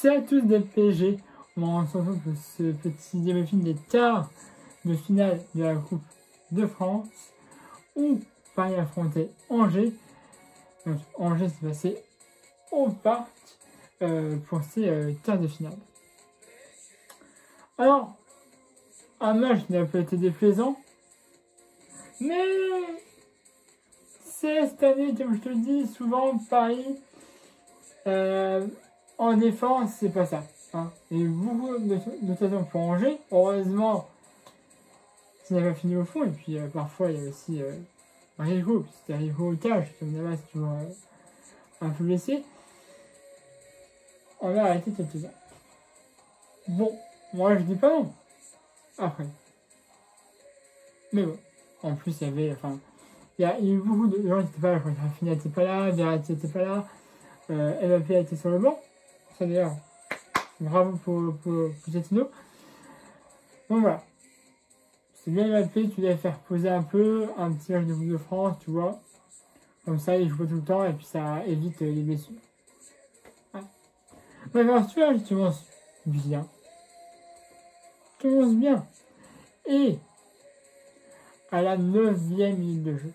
C'est à tous des PSG. On se retrouve pour ce petit débriefing des quarts de finale de la Coupe de France où Paris affrontait Angers. Donc, Angers s'est passé au parc pour ces quarts de finale. Alors, un match qui n'a pas été déplaisant, mais c'est cette année, comme je te le dis, souvent Paris en défense, c'est pas ça. Hein. Il y a eu beaucoup d'occasions pour Angers. Heureusement, ça n'a pas fini au fond. Et puis parfois, il y a aussi Rico. C'était Rico au cage, comme Navas toujours un peu blessé. On a arrêté quelques-uns. Bon, moi je dis pas non. Après. Mais bon, en plus il y avait, il y a eu beaucoup de gens qui n'étaient pas là. Rafinha n'était pas là, Verratti n'était pas là, Mbappé a été sur le banc. Ça d'ailleurs, bravo pour Pochettino. Donc voilà. C'est bien Mbappé, tu dois faire poser un peu, un petit match de Coupe de France, tu vois. Comme ça, il joue pas tout le temps et puis ça évite les blessures. Ouais. Mais alors, tu vois, tu commences bien. Tu commences bien. Et à la 9e minute de jeu,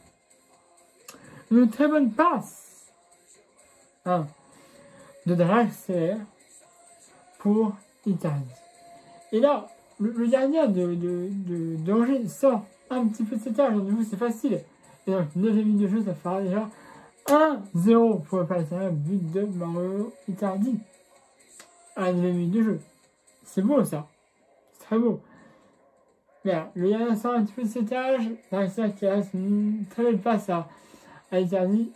une très bonne passe de Draxler pour Icardi. Et là, le gardien d'Angers sort un petit peu de cet âge, donc du coup c'est facile. Et donc, 9e minute de jeu, ça fera déjà 1-0 pour le Parisien, but de Mario Icardi. À la 9e minute de jeu. C'est beau ça. C'est très beau. Mais là, le gardien sort un petit peu de cet âge, Draxler qui reste une très belle passe à Icardi.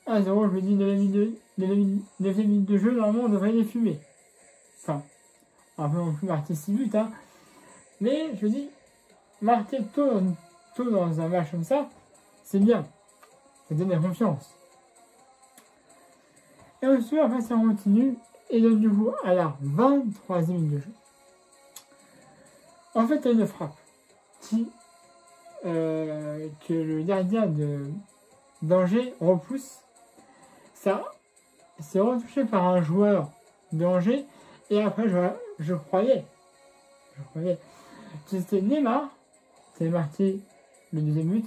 1-0, je me dis 9e minute de jeu, normalement on devrait les fumer. Enfin, on peut non plus marquer 6 buts, hein. Mais je dis, marquer tôt dans un match comme ça, c'est bien. Ça donne la confiance. Et ensuite, après, ça continue. Et donc, du coup, à la 23e minute de jeu. En fait, il y a une frappe que le gardien d'Angers repousse. Ça, c'est retouché par un joueur d'Angers. Et après, je croyais que c'était Neymar qui avait marqué le deuxième but.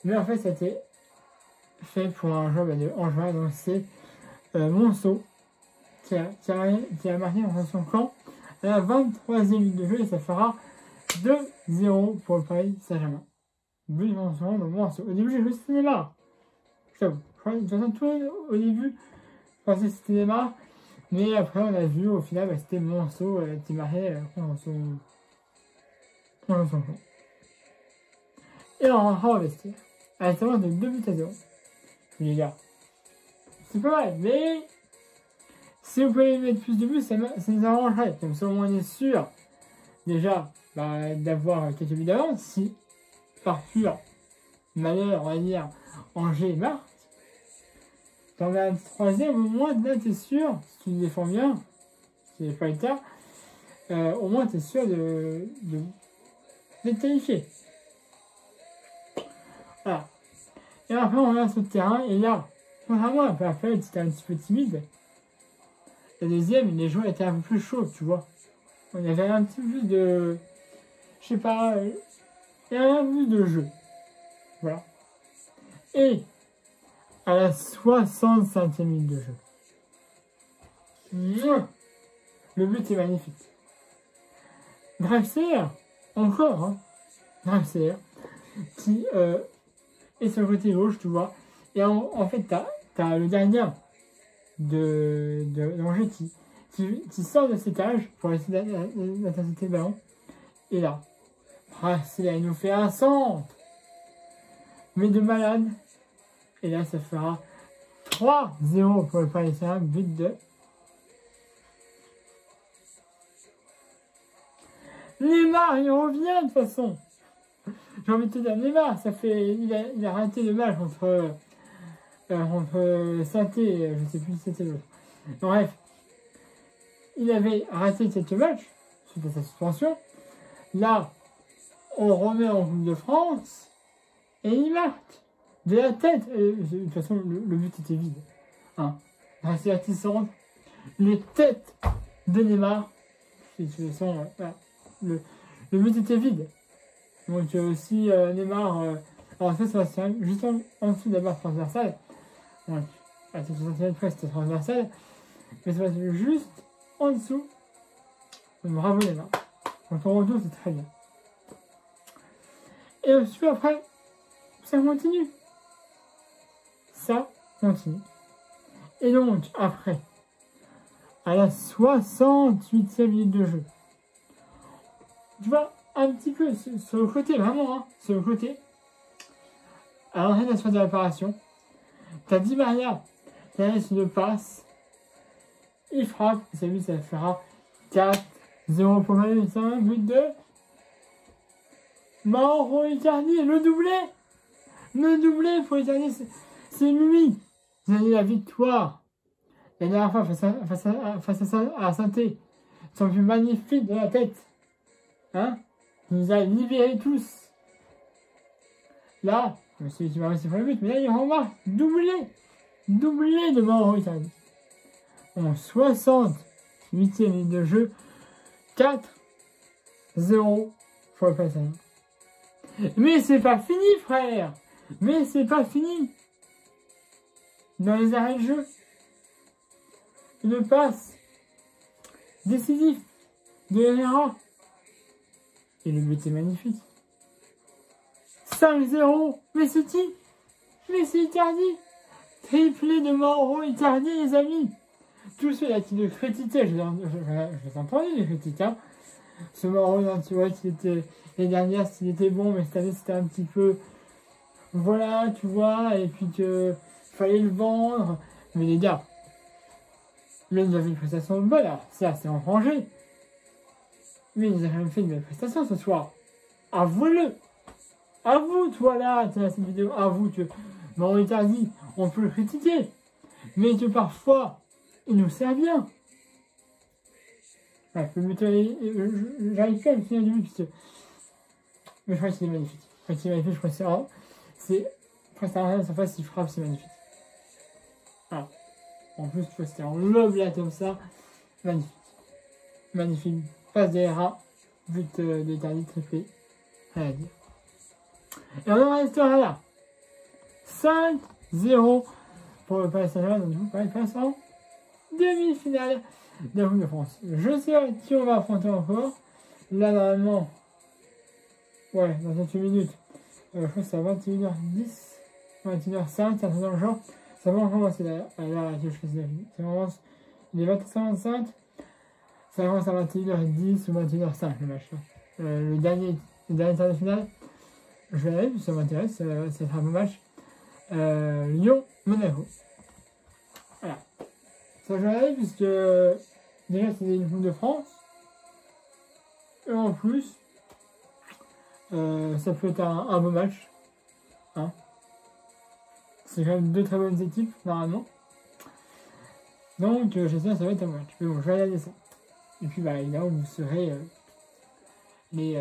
Mais en fait, c'était fait pour un joueur de Angers. Donc, c'est Monceau qui a marqué dans son camp à la 23e minute de jeu. Et ça fera 2-0 pour le Paris Saint-Germain. But de Monceau. Au début, j'ai vu que c'était Neymar. Je t'avoue. De toute façon, tout au début, je pensais que c'était Neymar. Mais après, on a vu, au final, c'était Monceau qui marquait contre son camp. Et on rentre au vestiaire. À la différence de 2-0. Les gars, c'est pas mal, mais si vous pouvez mettre plus de buts, ça nous arrangerait. Comme ça, au moins, on est sûr, déjà, d'avoir quelques buts d'avance. Si, par pur malheur, on va dire, Angers marque, dans la 3e, au moins, là, t'es sûr, si tu défends bien, ce qui n'est pas le cas, au moins, t'es sûr d'être qualifié. Voilà. Et après, on revient sur le terrain, et là, contrairement à Raphaël, c'était un petit peu timide. La deuxième, les joueurs étaient un peu plus chauds, tu vois. On avait un petit peu plus de... Je sais pas... Il y avait un peu plus de jeu. Voilà. Et à la 65e minute de jeu. Le but est magnifique. Draxler, encore, hein. Draxler, qui est sur le côté gauche, tu vois. Et en fait, t'as le gardien d'Angers qui sort de cet âge pour essayer d'intercepter le ballon. Et là, Draxler, il nous fait un centre. Mais de malade. Et là, ça fera 3-0 pour le Parisien, but de Neymar, il revient de toute façon. J'ai envie de te dire, Neymar, il a raté le match contre Saint-Étienne, je ne sais plus si c'était l'autre. Bref, il avait raté quelques matchs suite à sa suspension. Là, on remet en Coupe de France et il marque. De la tête, de toute façon, le but était vide. Hein. Rester à 6 centres. les têtes de Neymar. De toute façon, voilà. Le but était vide. Donc aussi Neymar, alors ça va se faire juste en dessous de la barre transversale. Donc à 60 cm près c'était transversal. Mais ça va être juste en dessous. Donc, bravo Neymar. Donc ton retour c'est très bien. Et ensuite après, ça continue. Ça continue. Et donc après, à la 68e minute de jeu, tu vois, un petit peu sur le côté, vraiment, hein, sur le côté, à l'entrée de la phase de réparation, t'as Di Maria qui laisse une passe, il frappe, et ça fera 4-0 pour Manu, c'est un but de Mauro Icardi, le doublé pour Icardi, c'est lui qui a eu la victoire. La dernière fois face à Saint-Étienne, son plus magnifique de la tête. Hein? Il nous a libérés tous. Là, je me suis dit, tu vas rester pour le but, mais là, il remarque doublé de Mauro Icardi. En 68e minute de jeu, 4-0 pour le Paris Saint-Germain. Mais c'est pas fini, frère! Mais c'est pas fini! Dans les arrêts de jeu, une passe décisive de Herrera. Et le but est magnifique. 5-0. Mais c'est qui? Mais c'est Icardi. Triplé de Mauro Icardi, les amis. Tous ceux-là qui le critiquaient, je les ai entendus les critiques. Hein. Ce Mauro, tu vois, les dernières, s'il était bon, mais cette année, c'était un petit peu... Voilà, tu vois, et puis que fallait le vendre. Mais les gars, mais il avait une prestation bonne, alors ça, c'est enrangé. Mais il nous a quand même fait une belle prestation ce soir. Avouez-le. Avoue, toi là, tu as cette vidéo, avoue que Mauro Icardi, on peut le critiquer. Mais que parfois, il nous sert bien. Ouais, j'arrive pas à me finir du but, puisque... Mais je crois qu'il est magnifique. Je crois que c'est... Presque à la surface, il frappe, c'est magnifique. Voilà. En plus, tu vois, c'était en lobe là, comme ça. Magnifique. Magnifique. Passe derrière, but de Icardi triplé. Rien à dire. Et on en restera là. 5-0 pour le Paris Saint-Germain. Donc, du coup, Paris passe en demi-finale de la Coupe de France. Je sais pas qui on va affronter encore. Là, normalement, ouais, dans quelques minutes, je crois que c'est à 21h10, 21h05, c'est un truc dans le genre. Ça va encore commencer là, à l'heure à laquelle je fais ça. Ça commence, il est 21h25, ça commence à 21h10 ou 21h05 le match. Là. Le dernier quart de finale, je vais aller, ça m'intéresse, ça va être un bon match. Lyon-Monaco. Voilà. Ça, je vais aller, puisque déjà, c'est une Coupe de France. Et en plus, ça peut être un beau match. Hein. C'est quand même deux très bonnes équipes, normalement. Donc, j'espère que ça va être un bon match. Mais bon, je vais regarder ça. Et puis, bah, évidemment, vous serez les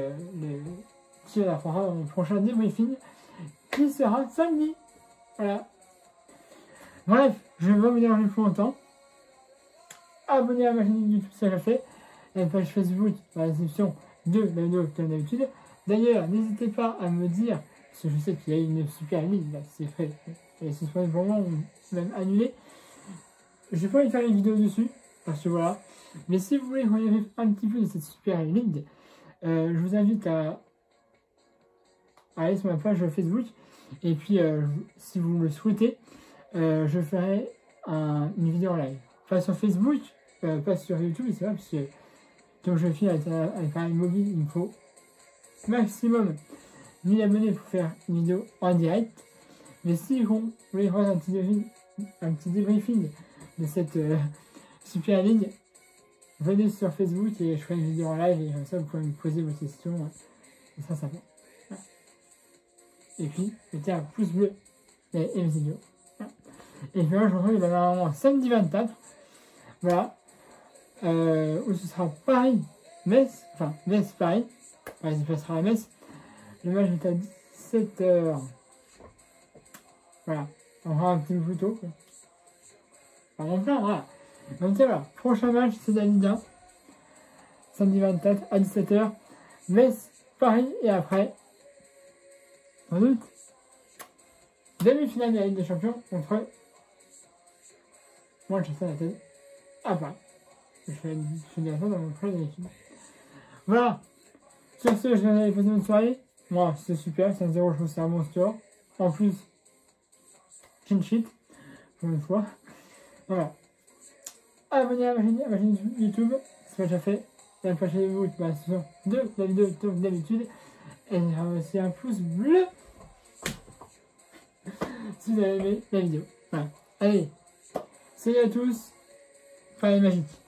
qui affrontera dans mon prochain débriefing, qui sera samedi. Voilà. Bref, je vais pas vous déranger plus longtemps. Abonnez à ma chaîne YouTube si c'est déjà fait. La page Facebook dans la description de la vidéo comme d'habitude. D'ailleurs, n'hésitez pas à me dire, parce que je sais qu'il y a une super ligne, là, c'est fait. Et c'est pour le moment, même annulé. Je vais pas y faire une vidéo dessus, parce que voilà. Mais si vous voulez regarder un petit peu de cette super ligne, je vous invite à aller sur ma page Facebook. Et puis, si vous le souhaitez, je ferai une vidéo en live. Pas sur Facebook, pas sur YouTube, c'est vrai, parce que comme je fais avec un mobile, il me faut maximum 1000 abonnés pour faire une vidéo en direct. Mais si vous voulez voir un petit débriefing de cette super ligne, venez sur Facebook et je ferai une vidéo en live et comme ça vous pouvez me poser vos questions. Et ça va. Voilà. Et puis, mettez un pouce bleu et mes vidéos. Voilà. Et puis moi je vous retrouve normalement samedi 24. Voilà. Où ce sera Paris-Metz. Enfin, Metz-Paris. Paris se passera à Metz. Le match est à 17h. Voilà. On fera un petit peu plus tôt. Enfin, mon plan, voilà. Donc voilà, prochain match c'est la Ligue 1. Samedi 24 à 17h. Metz, Paris et après, sans doute, demi-finale de la Ligue des Champions contre Manchester United à Paris. Je fais de la fois dans mon projet d'équipe. Voilà. Sur ce, je vous avais passé une soirée. Moi, c'est super, 5-0, je trouve que c'est un bon score. En plus, clean sheet, pour une fois. Voilà. Abonnez à ma chaîne YouTube, c'est pas déjà fait. La prochaine vidéo, ce sont de la vidéo comme d'habitude. Et aussi un pouce bleu si vous avez aimé la vidéo. Voilà. Allez, salut à tous. Pareil magique.